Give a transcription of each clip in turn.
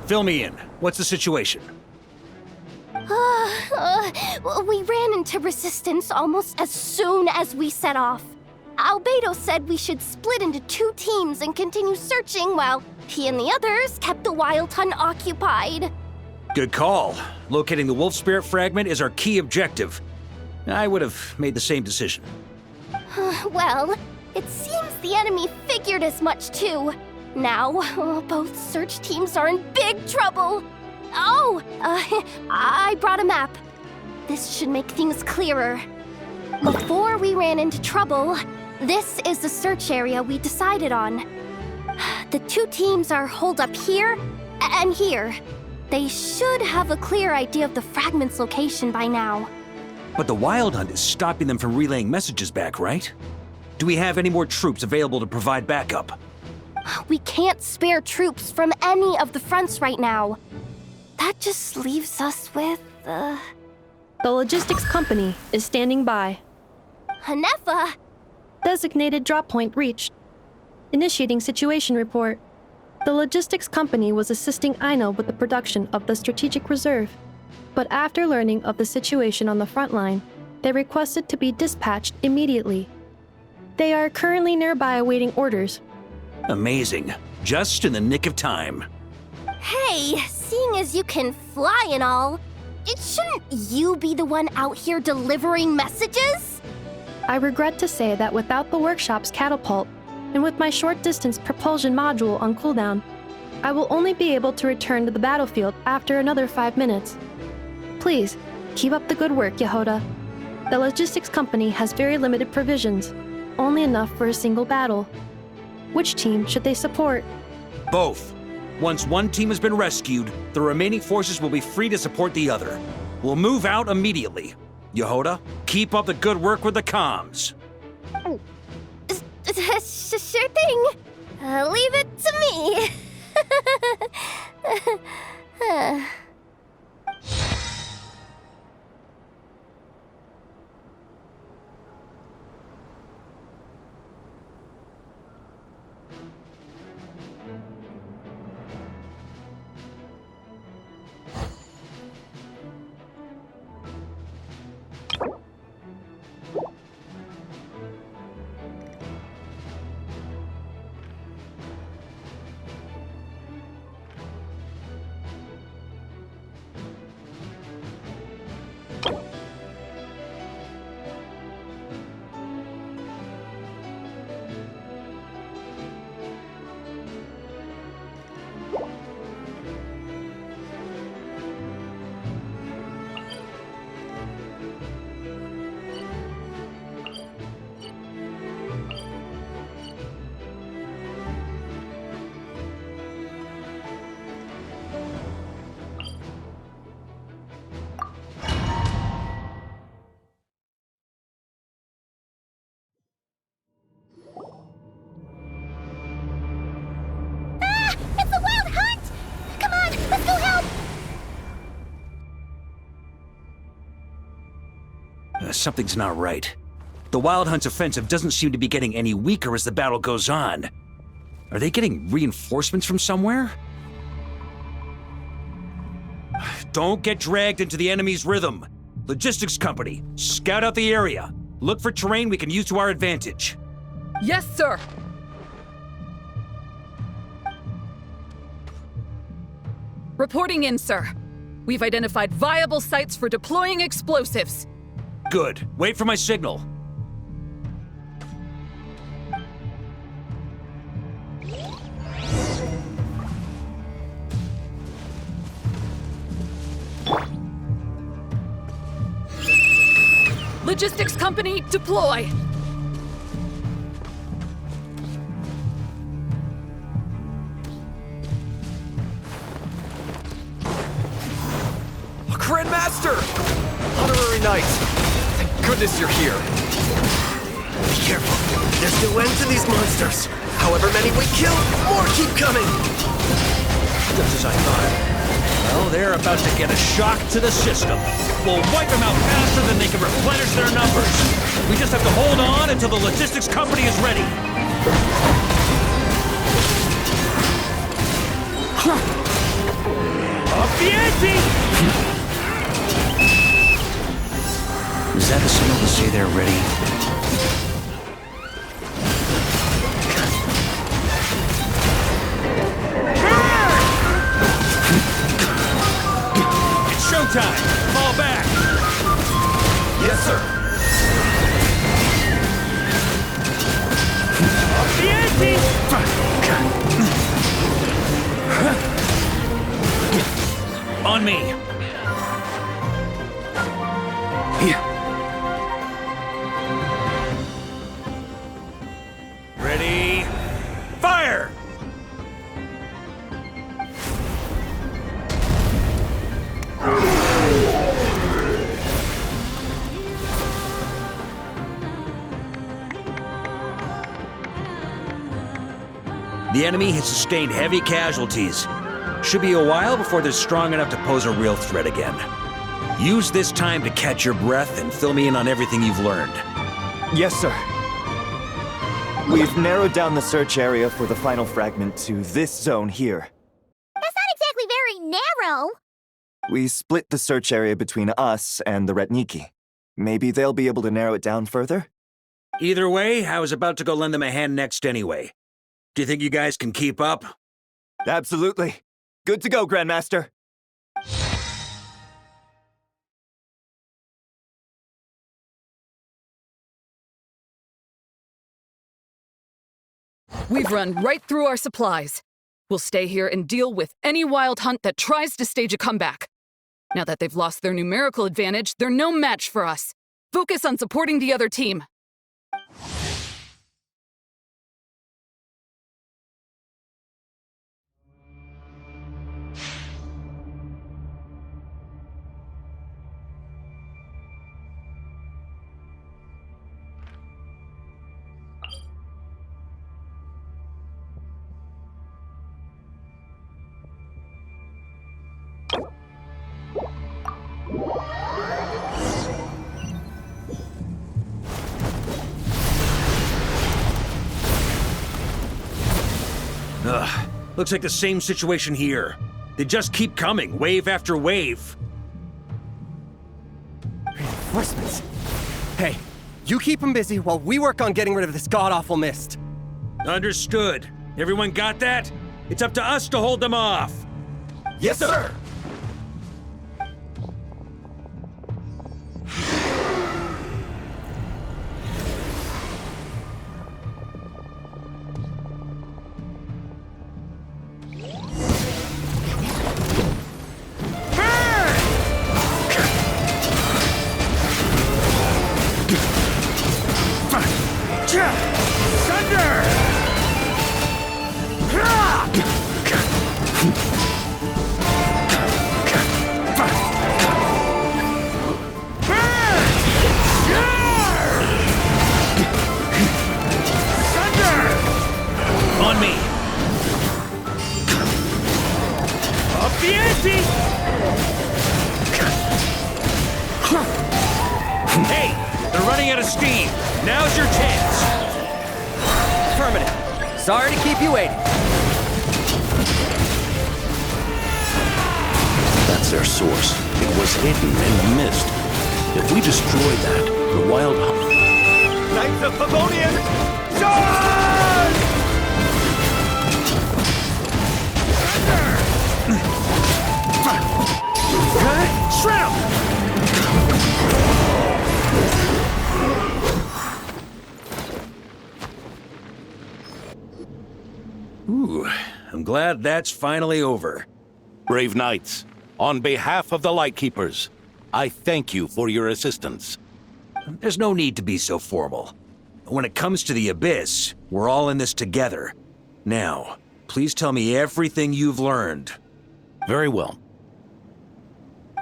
Fill me in. What's the situation? We ran into resistance almost as soon as we set off. Albedo said we should split into 2 teams and continue searching while he and the others kept the Wild Hunt occupied. Good call. Locating the Wolf Spirit fragment is our key objective. I would have made the same decision. Well, it seems the enemy figured as much too. Now, both search teams are in big trouble. Oh, I brought a map. This should make things clearer. Before we ran into trouble, this is the search area we decided on. The 2 teams are holed up here and here. They should have a clear idea of the fragment's location by now. But the Wild Hunt is stopping them from relaying messages back, right? Do we have any more troops available to provide backup? We can't spare troops from any of the fronts right now. That just leaves us with, The logistics company is standing by. Hanefa! Designated drop point reached. Initiating situation report. The logistics company was assisting Aino with the production of the strategic reserve. But after learning of the situation on the front line, they requested to be dispatched immediately. They are currently nearby awaiting orders. Amazing. Just in the nick of time. Hey, seeing as you can fly and all, shouldn't you be the one out here delivering messages? I regret to say that without the workshop's catapult, and with my short-distance propulsion module on cooldown, I will only be able to return to the battlefield after another 5 minutes. Please, keep up the good work, Yehoda. The logistics company has very limited provisions, only enough for a single battle. Which team should they support? Both. Once one team has been rescued, the remaining forces will be free to support the other. We'll move out immediately. Yehoda, keep up the good work with the comms. Sure thing. Leave it to me. Something's not right. The Wild Hunt's offensive doesn't seem to be getting any weaker as the battle goes on. Are they getting reinforcements from somewhere? Don't get dragged into the enemy's rhythm. Logistics company, scout out the area. Look for terrain we can use to our advantage. Yes, sir! Reporting in, sir. We've identified viable sites for deploying explosives. Good. Wait for my signal. Logistics company, deploy! Grandmaster! Honorary Knight! Thank goodness you're here. Be careful. There's no end to these monsters. However many we kill, more keep coming! Just as I thought. Well, they're about to get a shock to the system. We'll wipe them out faster than they can replenish their numbers. We just have to hold on until the logistics company is ready. the ante! Is that a signal to say they're ready? It's showtime! Fall back! Yes, sir. The ante! On me! Ready? Fire! The enemy has sustained heavy casualties. Should be a while before they're strong enough to pose a real threat again. Use this time to catch your breath and fill me in on everything you've learned. Yes, sir. We've narrowed down the search area for the final fragment to this zone here. That's not exactly very narrow. We split the search area between us and the Retniki. Maybe they'll be able to narrow it down further? Either way, I was about to go lend them a hand next anyway. Do you think you guys can keep up? Absolutely. Good to go, Grandmaster. We've run right through our supplies. We'll stay here and deal with any wild hunt that tries to stage a comeback. Now that they've lost their numerical advantage, they're no match for us. Focus on supporting the other team. Ugh, looks like the same situation here. They just keep coming, wave after wave. Reinforcements. Hey, you keep them busy while we work on getting rid of this god-awful mist. Understood. Everyone got that? It's up to us to hold them off. Yes, sir! On me! Up the ante! Hey, they're running out of steam. Now's your chance. Affirmative. Sorry to keep you waiting. That's their source. It was hidden in the mist. If we destroy that, the wild Knights of Favonian, charge! Shred 'em! Ooh, I'm glad that's finally over. Brave knights, on behalf of the Lightkeepers, I thank you for your assistance. There's no need to be so formal. When it comes to the Abyss, we're all in this together. Now, please tell me everything you've learned. Very well.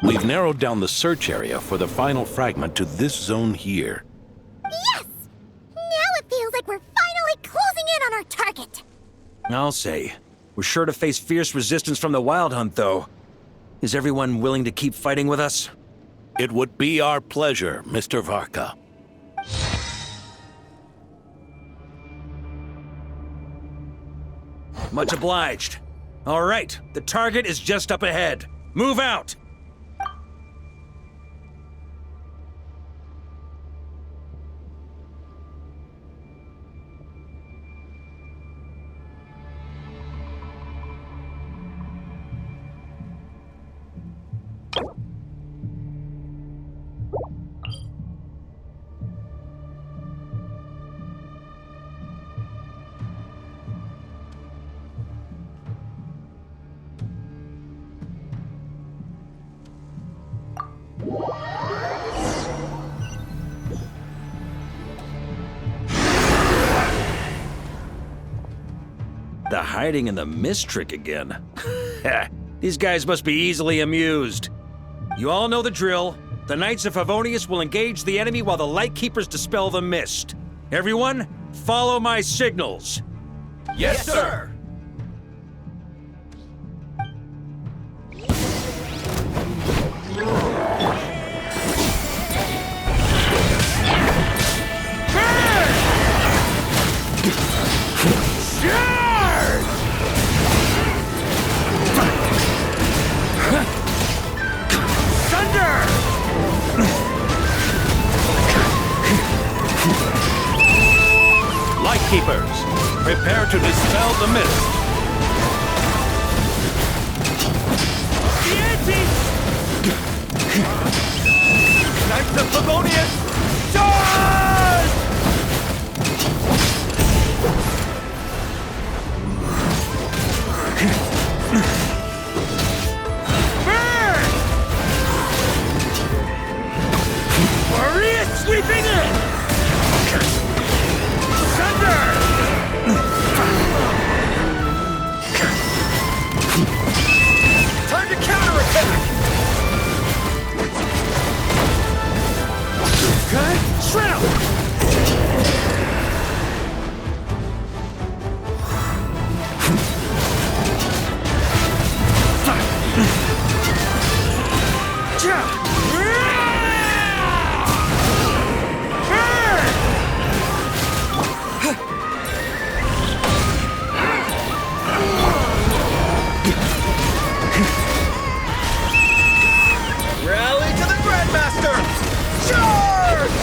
We've narrowed down the search area for the final fragment to this zone here. Yes! Now it feels like we're finally closing in on our target. I'll say. We're sure to face fierce resistance from the Wild Hunt, though. Is everyone willing to keep fighting with us? It would be our pleasure, Mr. Varka. Much obliged. All right, the target is just up ahead. Move out! The hiding in the mist trick again. These guys must be easily amused. You all know the drill. The Knights of Favonius will engage the enemy while the Lightkeepers dispel the mist. Everyone, follow my signals. Yes, sir! Lightkeepers, prepare to dispel the mist. Knights of Favonius, charge! Burn! Maria sweeping in! Thunder! Time to counterattack! Okay, shroud! Rally to the Grandmaster! Charge!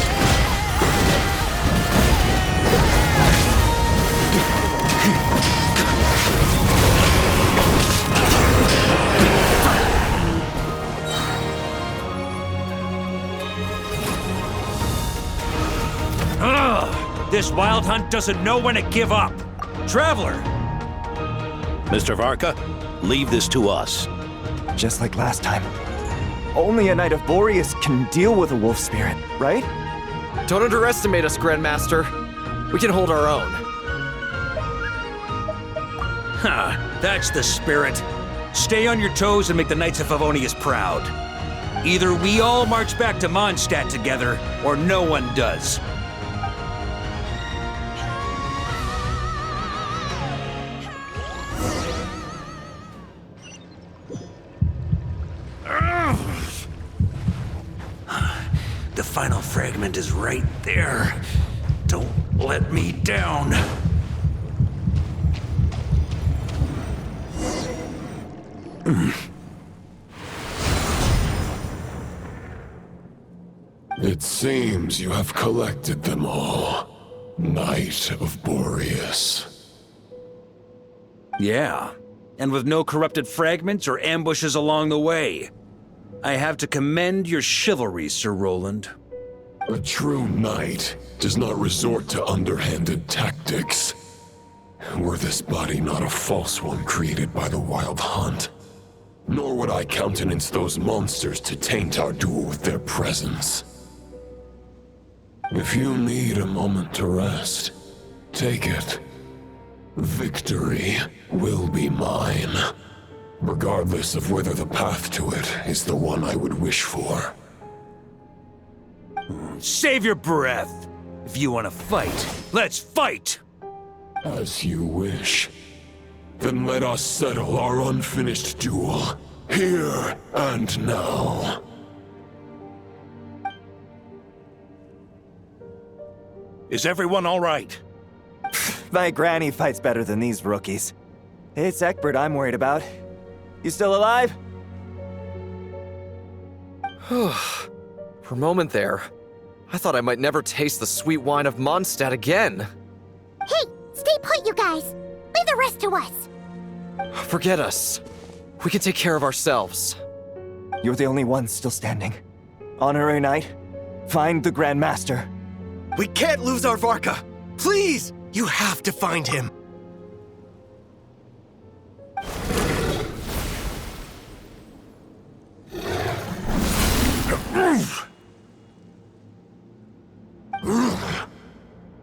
Ugh! This wild hunt doesn't know when to give up. Traveler! Mr. Varka, leave this to us. Just like last time. Only a Knight of Boreas can deal with a wolf spirit, right? Don't underestimate us, Grandmaster. We can hold our own. Ha! That's the spirit. Stay on your toes and make the Knights of Favonius proud. Either we all march back to Mondstadt together, or no one does. The final fragment is right there. Don't let me down. It seems you have collected them all, Knight of Boreas. Yeah, and with no corrupted fragments or ambushes along the way. I have to commend your chivalry, Sir Roland. A true knight does not resort to underhanded tactics. Were this body not a false one created by the Wild Hunt, nor would I countenance those monsters to taint our duel with their presence. If you need a moment to rest, take it. Victory will be mine, regardless of whether the path to it is the one I would wish for. Save your breath. If you want to fight, let's fight! As you wish. Then let us settle our unfinished duel, here and now. Is everyone all right? My granny fights better than these rookies. It's Egbert I'm worried about. You still alive? For a moment there, I thought I might never taste the sweet wine of Mondstadt again. Hey, stay put, you guys. Leave the rest to us. Forget us. We can take care of ourselves. You're the only one still standing. Honorary Knight, find the Grand Master. We can't lose our Varka! Please! You have to find him!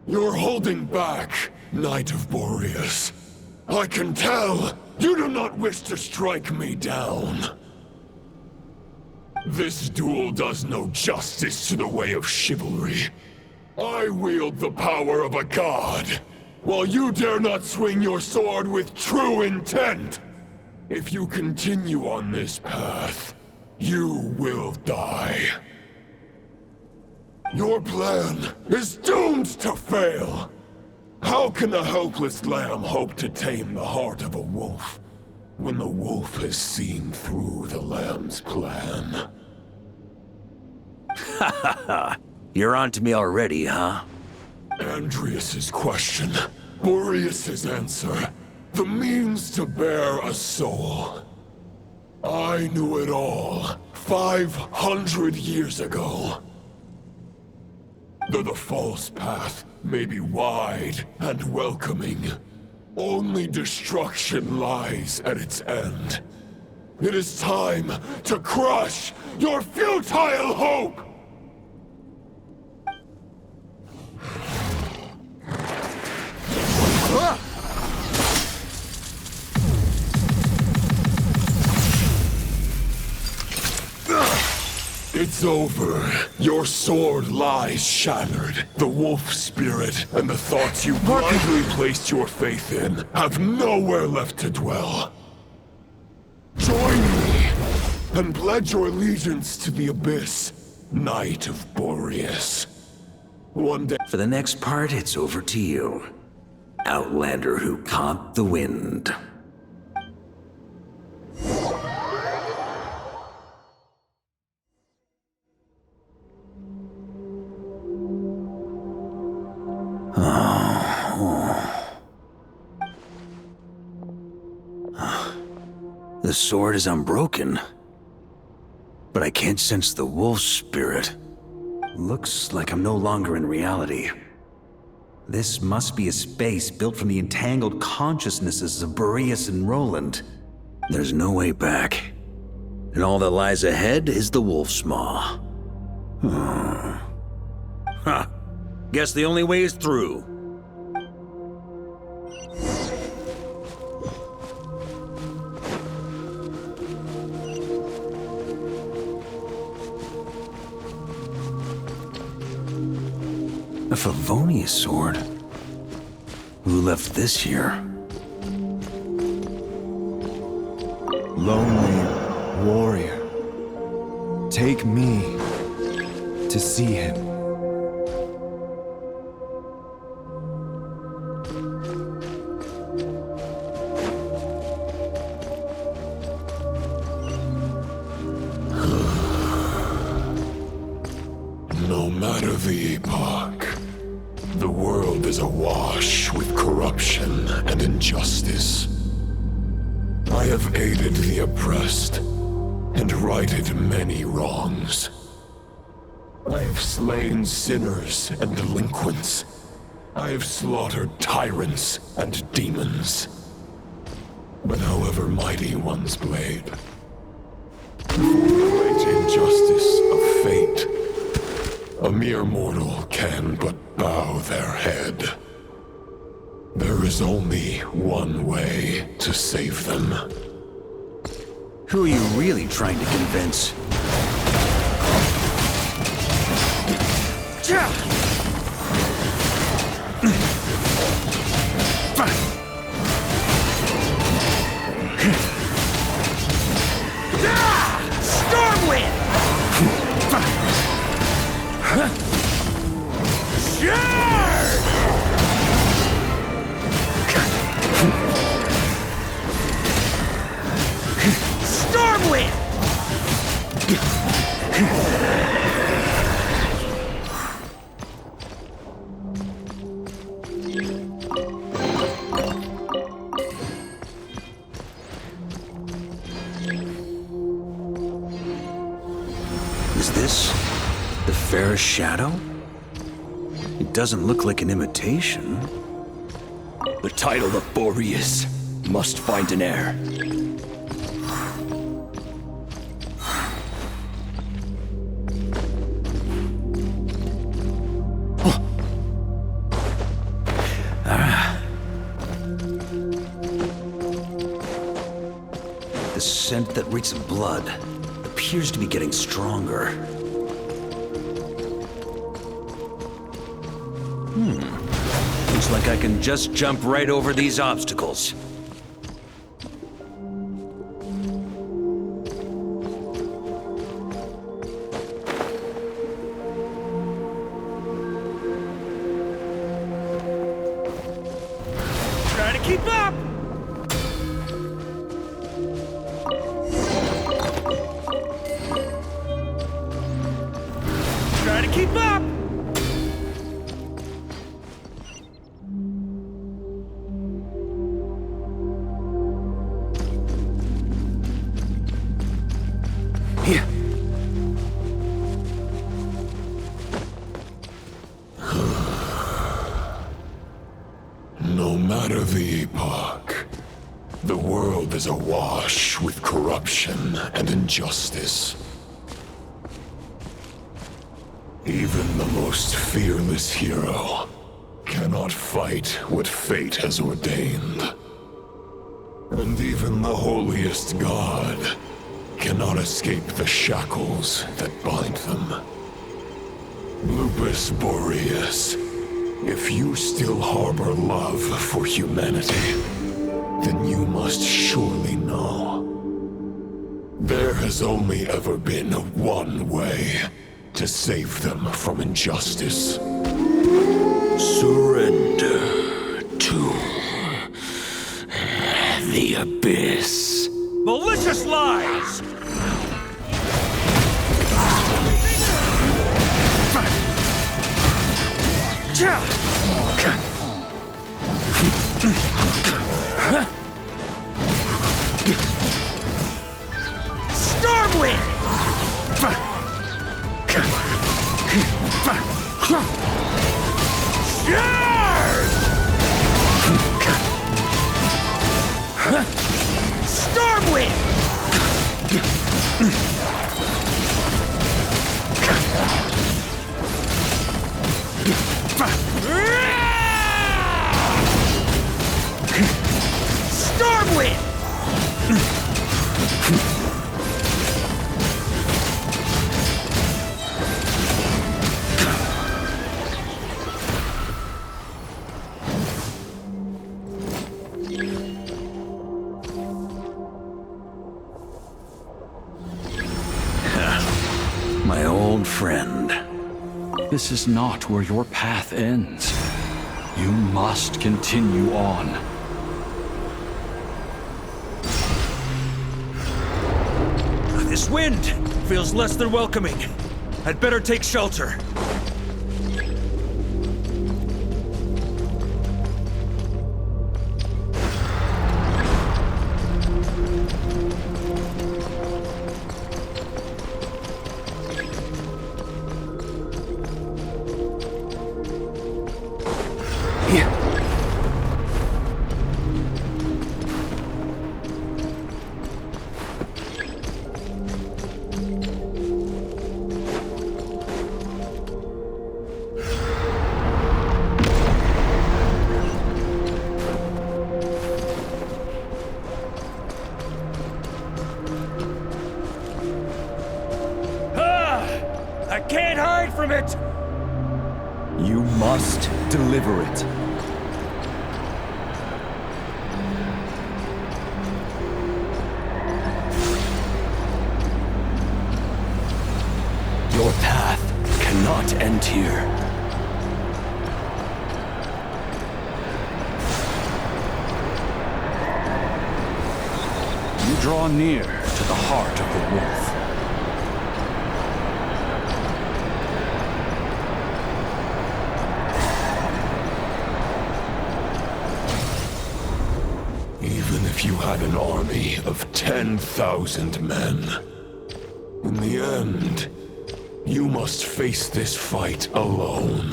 You're holding back, Knight of Boreas. I can tell you do not wish to strike me down. This duel does no justice to the way of chivalry. I wield the power of a god, while you dare not swing your sword with true intent. If you continue on this path, you will die. Your plan is doomed to fail. How can a helpless lamb hope to tame the heart of a wolf, when the wolf has seen through the lamb's plan? Ha ha ha! You're on to me already, huh? Andreas's question, Boreas's answer, the means to bear a soul. I knew it all 500 years ago. Though the false path may be wide and welcoming, only destruction lies at its end. It is time to crush your futile hope! It's over. Your sword lies shattered. The wolf spirit and the thoughts you blindly placed your faith in have nowhere left to dwell. Join me and pledge your allegiance to the abyss, Knight of Boreas. One day... For the next part, it's over to you. Outlander who caught the wind. The sword is unbroken, but I can't sense the wolf spirit. Looks like I'm no longer in reality. This must be a space built from the entangled consciousnesses of Boreas and Roland. There's no way back. And all that lies ahead is the wolf's maw. Huh. Guess the only way is through. A Favonius sword? Who left this here? Lonely warrior. Take me to see him. No matter the epoch, the world is awash with corruption and injustice. I have aided the oppressed and righted many wrongs. I have slain sinners and delinquents. I have slaughtered tyrants and demons. But however mighty one's blade, for the great injustice of fate, a mere mortal can but bow their head. There is only one way to save them. Who are you really trying to convince? Stormwind! Stormwind! Is this the fairest shadow? It doesn't look like an imitation. The title of Boreas must find an heir. The scent that reeks of blood appears to be getting stronger. Looks like I can just jump right over these obstacles. Try to keep up! Try to keep up! Here. No matter the epoch, the world is awash with corruption and injustice. Even the most fearless hero cannot fight what fate has ordained. And even the holiest god cannot escape the shackles that bind them. Lupus Boreas, if you still harbor love for humanity, then you must surely know. There has only ever been one way to save them from injustice. Surrender to the abyss. Malicious lies! Stormwind! Stormwind! Stormwind! My old friend. This is not where your path ends. You must continue on. This wind feels less than welcoming. I'd better take shelter. I can't hide from it! You must deliver it. Your path cannot end here. You draw near to the heart of the wolf. if you had an army of 10,000 men. In the end, you must face this fight alone.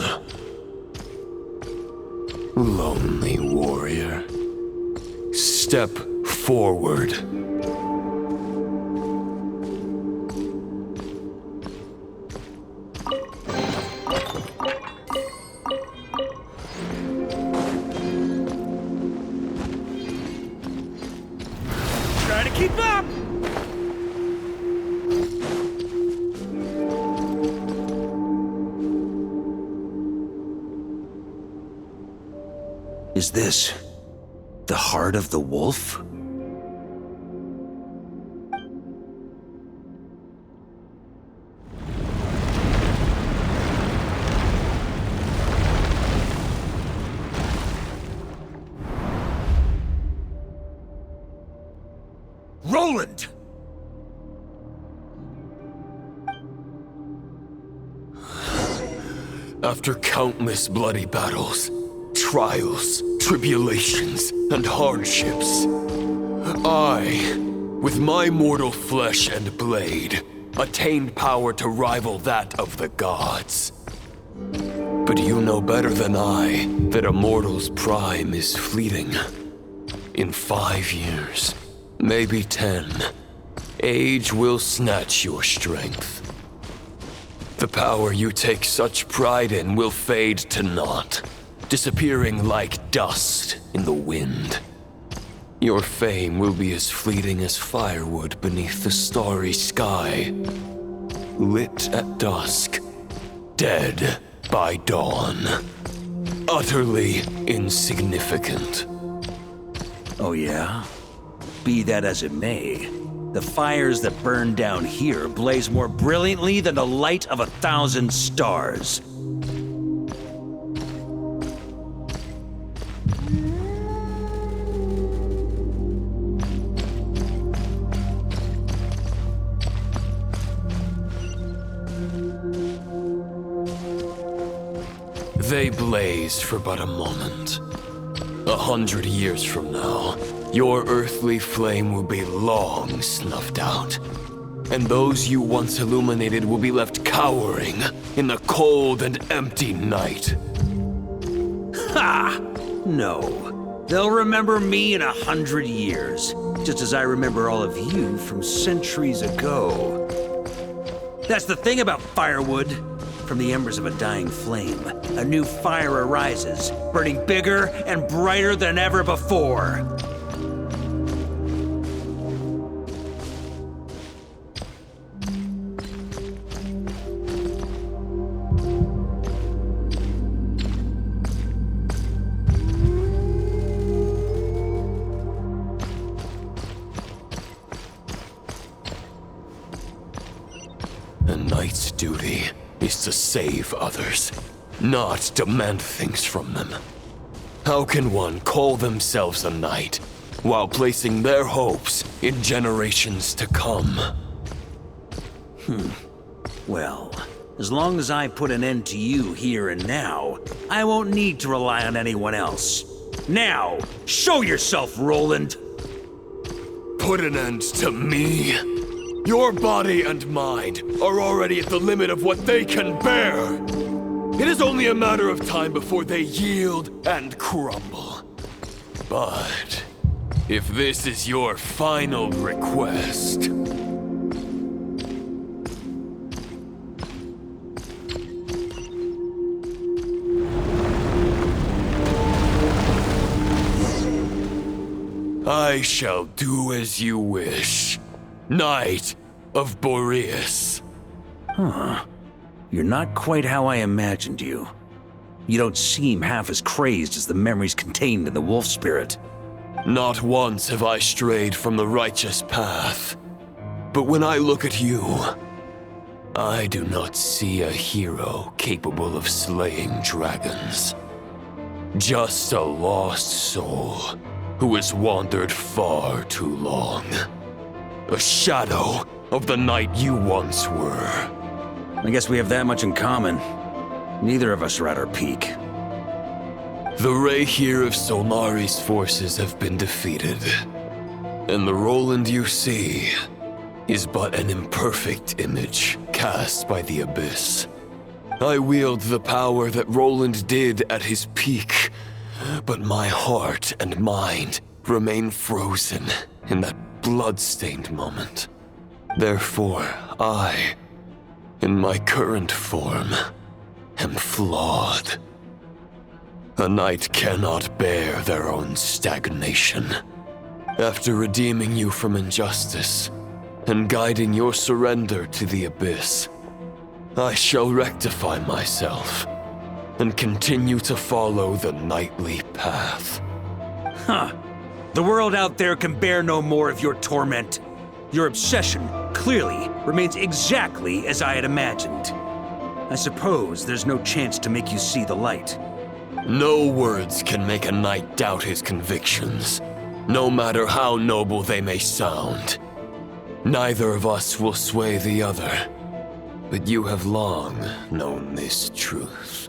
Lonely warrior. Step forward. Try to keep up! Is this the heart of the wolf? Roland! After countless bloody battles, trials, tribulations, and hardships, I, with my mortal flesh and blade, attained power to rival that of the gods. But you know better than I that a mortal's prime is fleeting. In 5 years, maybe 10, age will snatch your strength. The power you take such pride in will fade to naught, disappearing like dust in the wind. Your fame will be as fleeting as firewood beneath the starry sky, lit at dusk, dead by dawn, utterly insignificant. Oh yeah? Be that as it may, the fires that burn down here blaze more brilliantly than the light of 1,000 stars. They blaze for but a moment. 100 years from now, your earthly flame will be long snuffed out, and those you once illuminated will be left cowering in the cold and empty night. Ha! No. They'll remember me in 100 years, just as I remember all of you from centuries ago. That's the thing about firewood. From the embers of a dying flame, a new fire arises, burning bigger and brighter than ever before. A knight's duty is to save others, not demand things from them. How can one call themselves a knight while placing their hopes in generations to come? Well, as long as I put an end to you here and now, I won't need to rely on anyone else. Now, show yourself, Roland! Put an end to me? Your body and mind are already at the limit of what they can bear. It is only a matter of time before they yield and crumble. But if this is your final request... I shall do as you wish. Knight of Boreas. Huh. You're not quite how I imagined you. You don't seem half as crazed as the memories contained in the wolf spirit. Not once have I strayed from the righteous path. But when I look at you, I do not see a hero capable of slaying dragons. Just a lost soul who has wandered far too long. A shadow of the knight you once were. I guess we have that much in common. Neither of us are at our peak. The Ray here of Solari's forces have been defeated. And the Roland you see is but an imperfect image cast by the Abyss. I wield the power that Roland did at his peak, but my heart and mind remain frozen in that blood-stained moment. Therefore, I, in my current form, am flawed. A knight cannot bear their own stagnation. After redeeming you from injustice and guiding your surrender to the Abyss, I shall rectify myself and continue to follow the knightly path. Huh. The world out there can bear no more of your torment. Your obsession, clearly, remains exactly as I had imagined. I suppose there's no chance to make you see the light. No words can make a knight doubt his convictions, no matter how noble they may sound. Neither of us will sway the other, but you have long known this truth.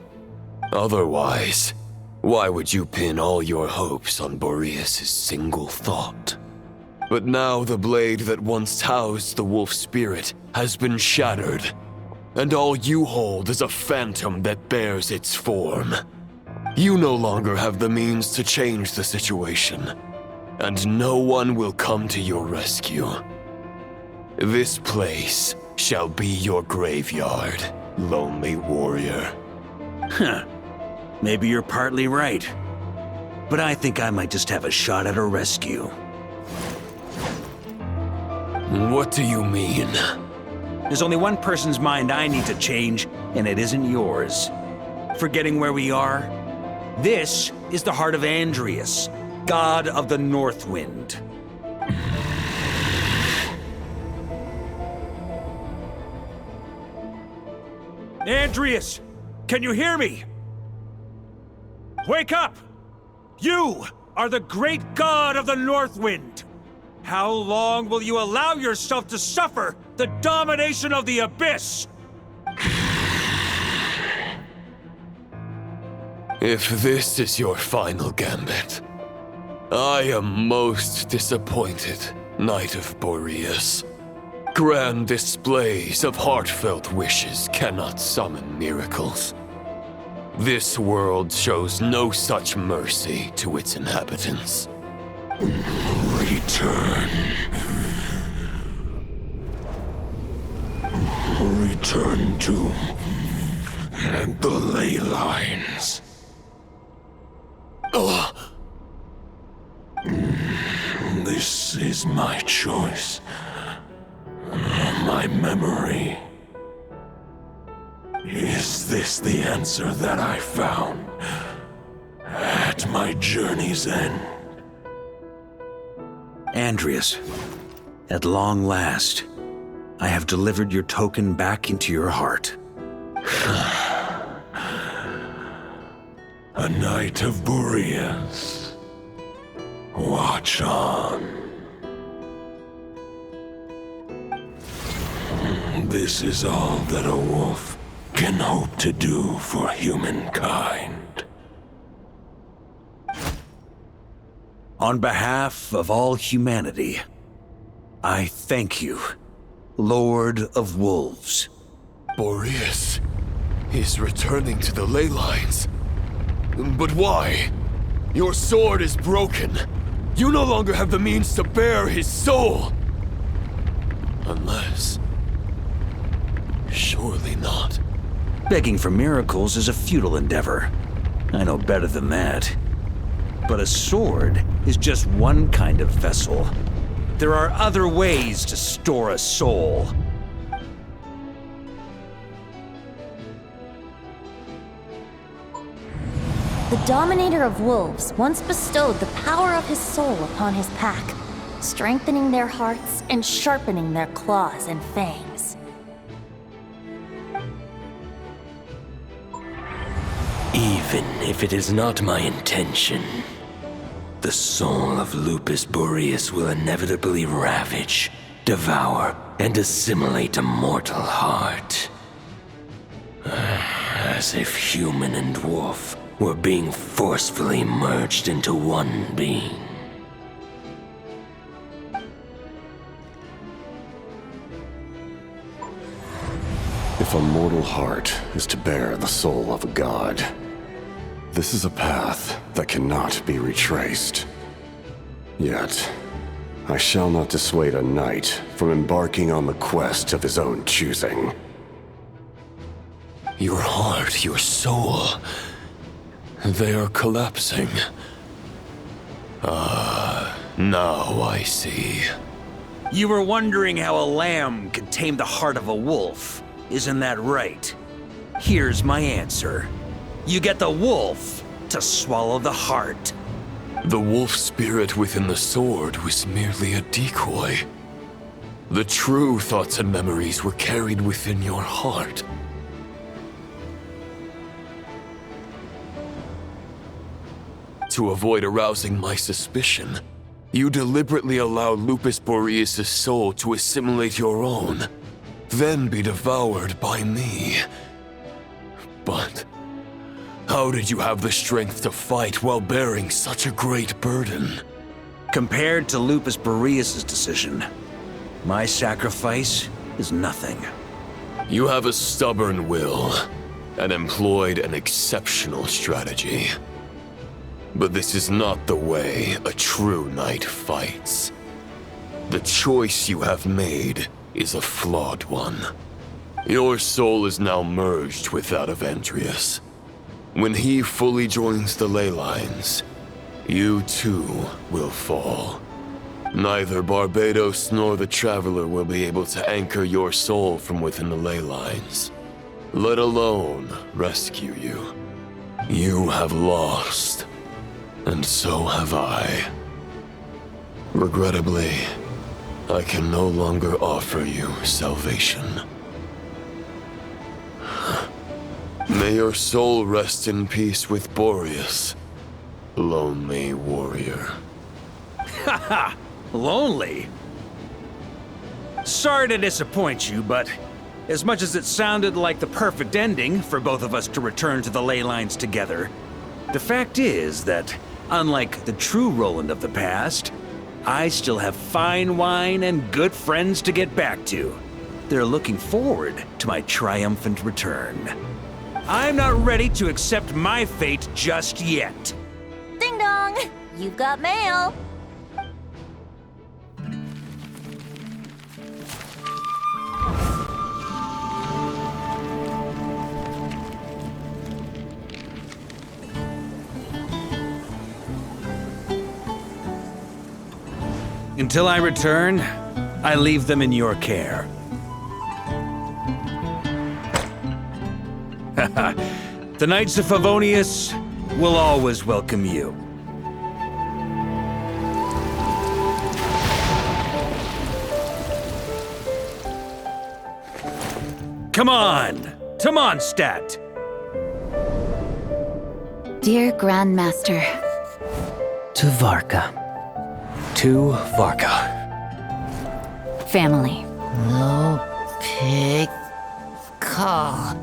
Otherwise, why would you pin all your hopes on Boreas' single thought? But now the blade that once housed the wolf spirit has been shattered, and all you hold is a phantom that bears its form. You no longer have the means to change the situation, and no one will come to your rescue. This place shall be your graveyard, lonely warrior. Huh. Maybe you're partly right. But I think I might just have a shot at a rescue. What do you mean? There's only one person's mind I need to change, and it isn't yours. Forgetting where we are? This is the heart of Andreas, god of the North Wind. Andreas! Can you hear me? Wake up! You are the great god of the North Wind! How long will you allow yourself to suffer the domination of the Abyss? If this is your final gambit, I am most disappointed, Knight of Boreas. Grand displays of heartfelt wishes cannot summon miracles. This world shows no such mercy to its inhabitants. Return. Return to the ley lines. This is my choice. My memory. Is this the answer that I found at my journey's end? Andreas, at long last, I have delivered your token back into your heart. A knight of Boreas. Watch on. This is all that a wolf can hope to do for humankind. On behalf of all humanity, I thank you, Lord of Wolves. Boreas is returning to the ley lines. But why? Your sword is broken. You no longer have the means to bear his soul. Unless... surely not. Begging for miracles is a futile endeavor. I know better than that. But a sword is just one kind of vessel. There are other ways to store a soul. The Dominator of Wolves once bestowed the power of his soul upon his pack, strengthening their hearts and sharpening their claws and fangs. Even if it is not my intention, the soul of Lupus Boreas will inevitably ravage, devour, and assimilate a mortal heart. As if human and wolf were being forcefully merged into one being. If a mortal heart is to bear the soul of a god, this is a path that cannot be retraced. Yet, I shall not dissuade a knight from embarking on the quest of his own choosing. Your heart, your soul, they are collapsing. Now I see. You were wondering how a lamb could tame the heart of a wolf, isn't that right? Here's my answer. You get the wolf to swallow the heart. The wolf spirit within the sword was merely a decoy. The true thoughts and memories were carried within your heart. To avoid arousing my suspicion, you deliberately allowed Lupus Boreas' soul to assimilate your own, then be devoured by me. But how did you have the strength to fight while bearing such a great burden? Compared to Lupus Boreas' decision, my sacrifice is nothing. You have a stubborn will and employed an exceptional strategy. But this is not the way a true knight fights. The choice you have made is a flawed one. Your soul is now merged with that of Andreas. When he fully joins the ley lines, you too will fall. Neither Barbados nor the Traveler will be able to anchor your soul from within the ley lines, let alone rescue you. You have lost. And so have I. Regrettably, I can no longer offer you salvation. May your soul rest in peace with Boreas, lonely warrior. Haha, lonely? Sorry to disappoint you, but as much as it sounded like the perfect ending for both of us to return to the ley lines together, the fact is that unlike the true Roland of the past, I still have fine wine and good friends to get back to. They're looking forward to my triumphant return. I'm not ready to accept my fate just yet. Ding dong! You've got mail! Until I return, I leave them in your care. The Knights of Favonius will always welcome you. Come on, Mondstadt! Dear Grandmaster. To Varka. To Varka. Family. No pig call.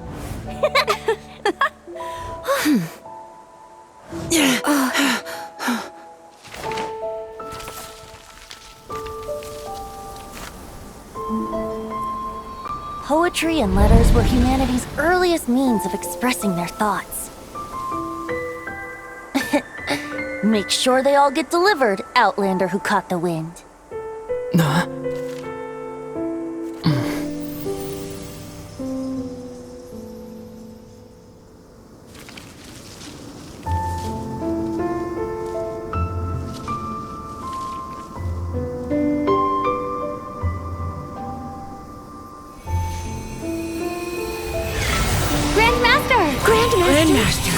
Poetry and letters were humanity's earliest means of expressing their thoughts. Make sure they all get delivered, Outlander who caught the wind.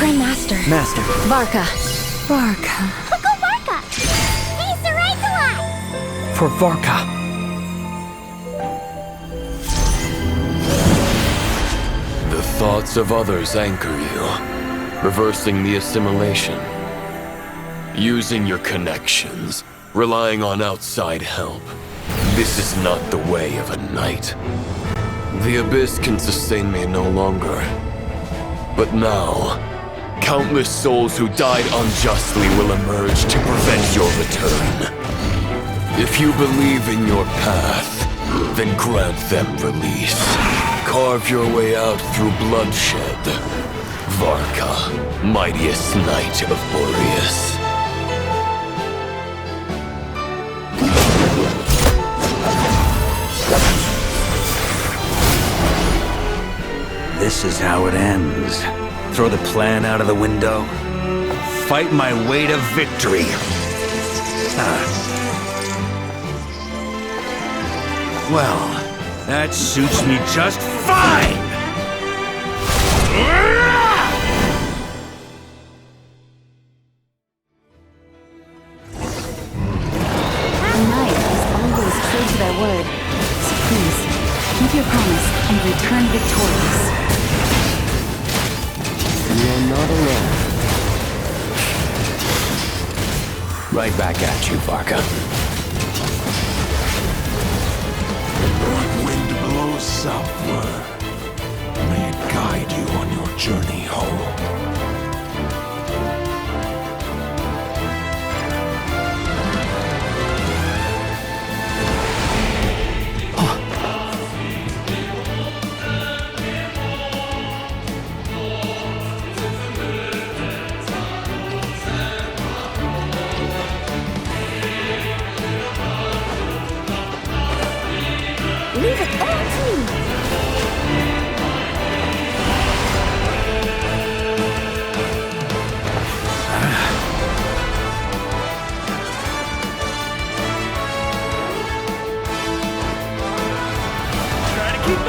Grandmaster. Master. Varka. Go Varka! He's the right to life! For Varka. The thoughts of others anchor you, reversing the assimilation. Using your connections, relying on outside help. This is not the way of a knight. The Abyss can sustain me no longer. But now, countless souls who died unjustly will emerge to prevent your return. If you believe in your path, then grant them release. Carve your way out through bloodshed. Varka, mightiest knight of Boreas. This is how it ends. Throw the plan out of the window. Fight my way to victory. Well, that suits me just fine! The knight is always true to their word. So please, keep your promise and return victorious. You're not alone. Right back at you, Varka. What wind blows southward? May it guide you on your journey home. Leave it all to me. Try to keep up!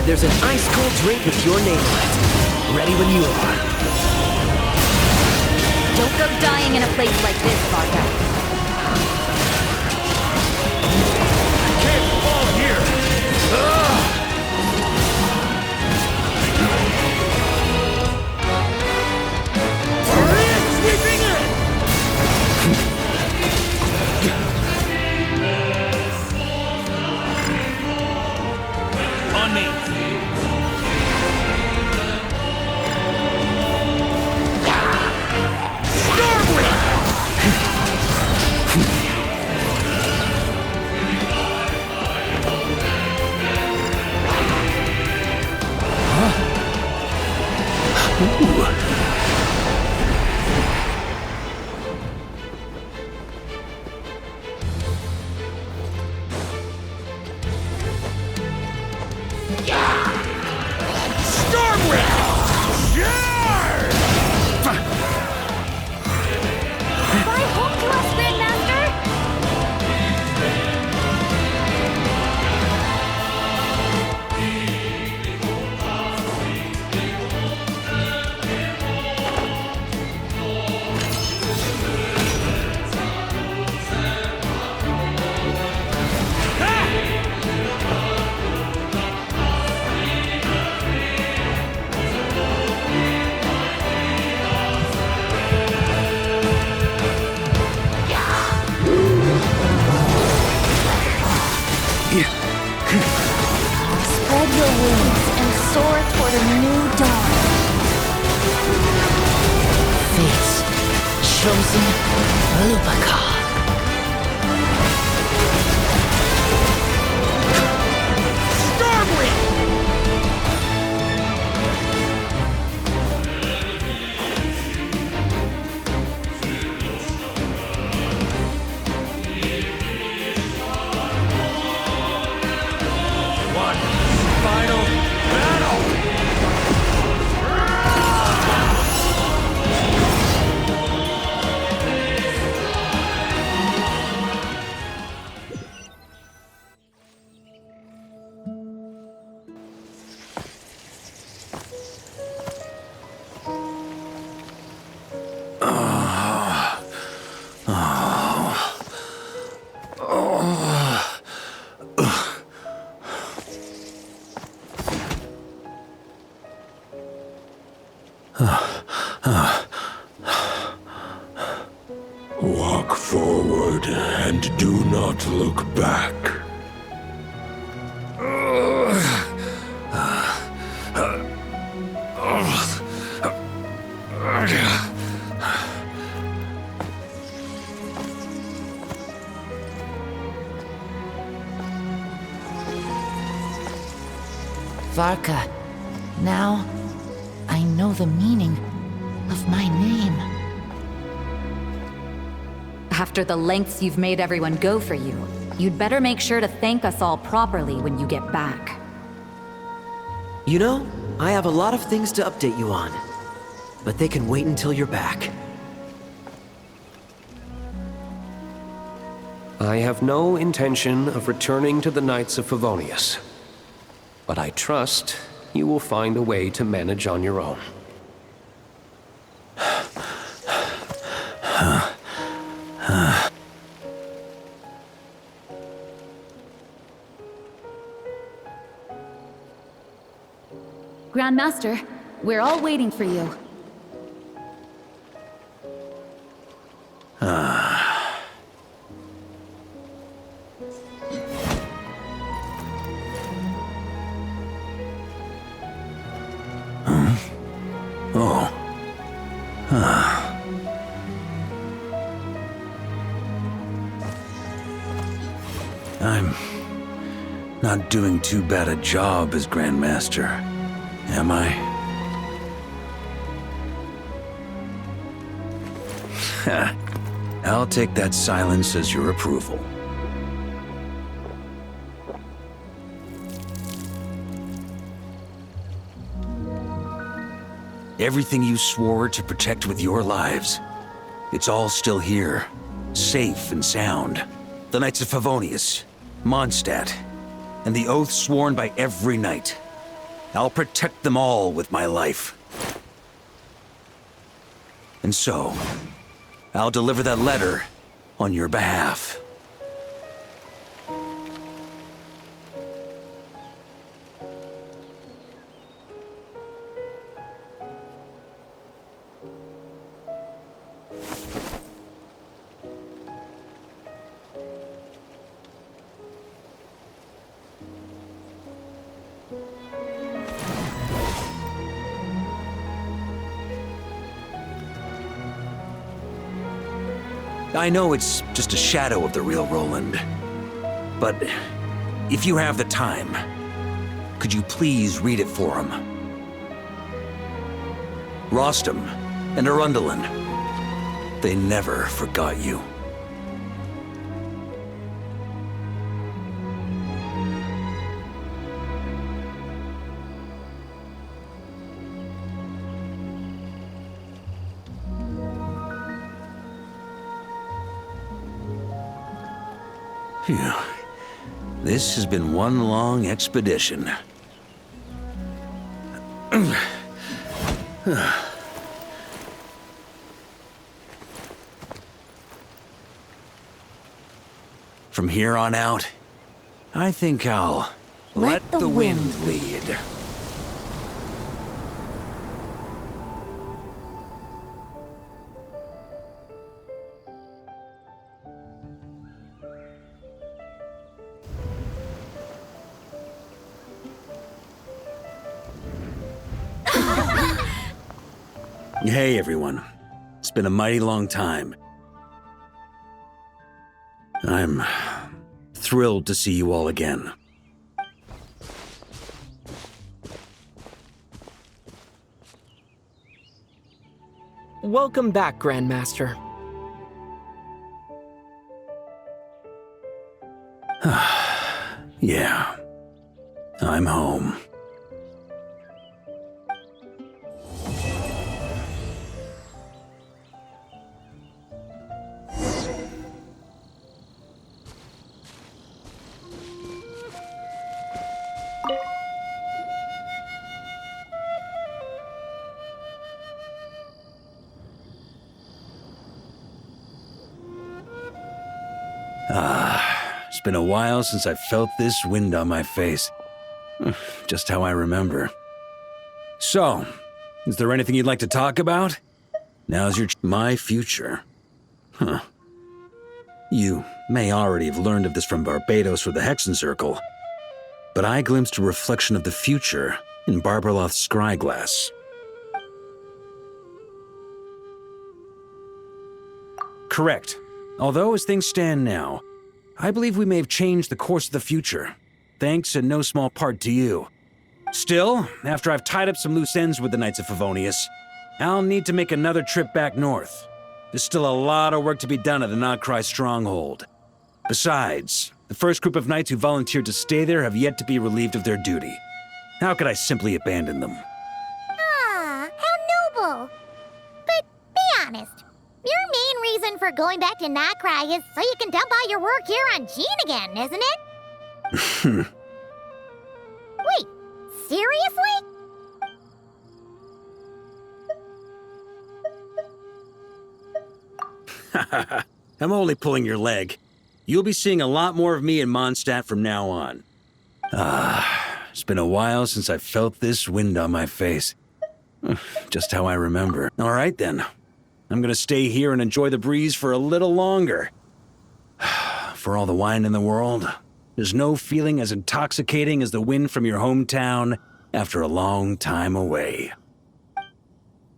There's an ice-cold drink with your name on it. Ready when you are. Don't go dying in a place like this, Varka. Can't fall here! Sweeping in! On me! Fly home to us, Grandmaster! Spread your wings and soar toward a new dawn. Fate's chosen Lupaka. One final battle! Walk forward and do not look back. Varka, now I know the meaning of my name. After the lengths you've made everyone go for you, you'd better make sure to thank us all properly when you get back. You know, I have a lot of things to update you on, but they can wait until you're back. I have no intention of returning to the Knights of Favonius, but I trust you will find a way to manage on your own. Grandmaster, we're all waiting for you. I'm not doing too bad a job as Grandmaster, am I? I'll take that silence as your approval. Everything you swore to protect with your lives, it's all still here, safe and sound. The Knights of Favonius, Mondstadt, and the oath sworn by every knight. I'll protect them all with my life. And so, I'll deliver that letter on your behalf. I know it's just a shadow of the real Roland, but if you have the time, could you please read it for him? Rostam and Arundelen, they never forgot you. Phew. This has been one long expedition. From here on out, I think I'll let the wind lead. Hey everyone, it's been a mighty long time. I'm thrilled to see you all again. Welcome back, Grandmaster. Yeah, I'm home. It's been a while since I felt this wind on my face. Just how I remember. So, is there anything you'd like to talk about? Now's my future. Huh. You may already have learned of this from Barbados or the Hexen Circle, but I glimpsed a reflection of the future in Barberloth's scryglass. Correct. Although as things stand now, I believe we may have changed the course of the future, thanks in no small part to you. Still, after I've tied up some loose ends with the Knights of Favonius, I'll need to make another trip back north. There's still a lot of work to be done at the Nagcry stronghold. Besides, the first group of knights who volunteered to stay there have yet to be relieved of their duty. How could I simply abandon them? Ah, how noble. But be honest, your main reason for going back to Nagcry is so you can dump all your work here on Jean again, isn't it? Wait, seriously? I'm only pulling your leg. You'll be seeing a lot more of me in Mondstadt from now on. It's been a while since I felt this wind on my face. Just how I remember. All right then. I'm gonna stay here and enjoy the breeze for a little longer. For all the wine in the world, there's no feeling as intoxicating as the wind from your hometown after a long time away.